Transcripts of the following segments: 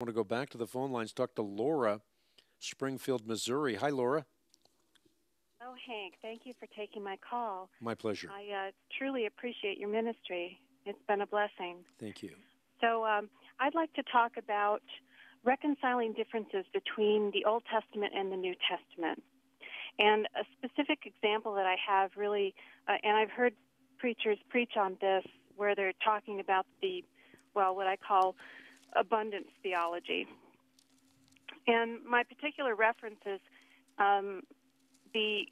I want to go back to the phone lines, talk to Laura, Springfield, Missouri. Hi, Laura. Oh, Hank, thank you for taking my call. My pleasure. I truly appreciate your ministry. It's been a blessing. Thank you. So I'd like to talk about reconciling differences between the Old Testament and the New Testament. And a specific example that I have really, and I've heard preachers preach on this, where they're talking about what I call abundance theology. And my particular reference is the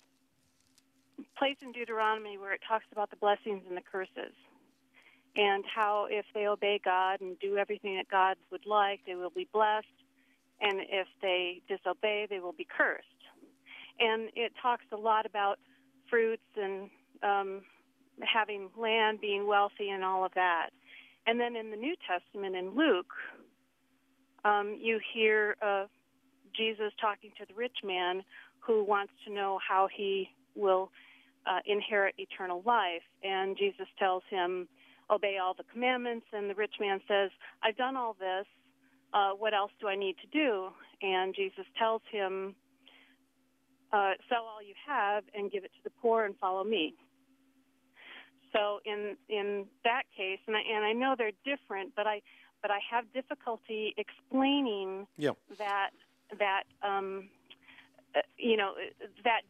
place in Deuteronomy where it talks about the blessings and the curses, and how if they obey God and do everything that God would like, they will be blessed, and if they disobey, they will be cursed. And it talks a lot about fruits and having land, being wealthy, and all of that. And then in the New Testament, in Luke, you hear Jesus talking to the rich man who wants to know how he will inherit eternal life. And Jesus tells him, obey all the commandments. And the rich man says, I've done all this. What else do I need to do? And Jesus tells him, sell all you have and give it to the poor and follow me. So in that case, and I know they're different, but I have difficulty explaining that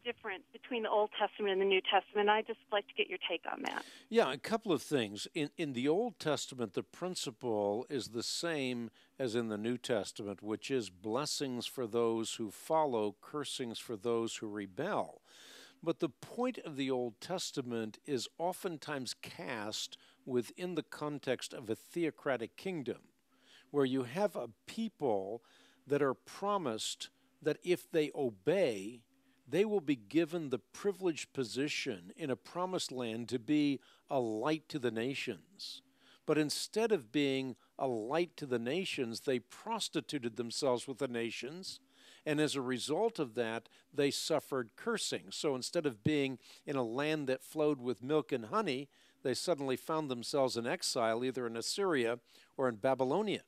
difference between the Old Testament and the New Testament. I'd just like to get your take on that. Yeah, a couple of things. In the Old Testament, the principle is the same as in the New Testament, which is blessings for those who follow, cursings for those who rebel. But the point of the Old Testament is oftentimes cast within the context of a theocratic kingdom, where you have a people that are promised that if they obey, they will be given the privileged position in a promised land to be a light to the nations. But instead of being a light to the nations, they prostituted themselves with the nations, and as a result of that, they suffered cursing. So instead of being in a land that flowed with milk and honey, they suddenly found themselves in exile, either in Assyria or in Babylonia.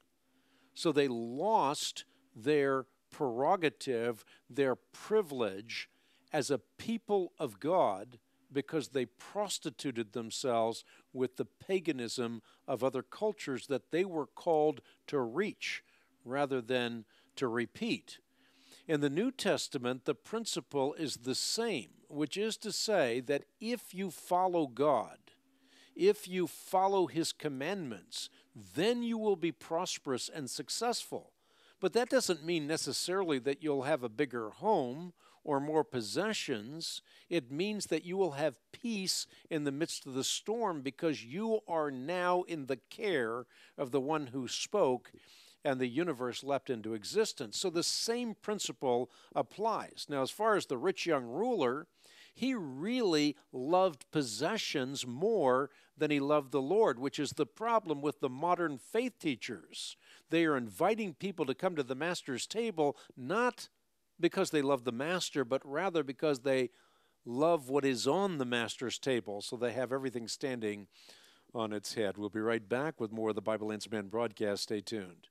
So they lost their prerogative, their privilege as a people of God, because they prostituted themselves with the paganism of other cultures that they were called to reach rather than to repeat. In the New Testament, the principle is the same, which is to say that if you follow God, if you follow His commandments, then you will be prosperous and successful. But that doesn't mean necessarily that you'll have a bigger home or more possessions. It means that you will have peace in the midst of the storm, because you are now in the care of the one who spoke, and the universe leapt into existence. So the same principle applies. Now, as far as the rich young ruler, he really loved possessions more than he loved the Lord, which is the problem with the modern faith teachers. They are inviting people to come to the master's table, not because they love the master, but rather because they love what is on the master's table, so they have everything standing on its head. We'll be right back with more of the Bible Answer Man broadcast. Stay tuned.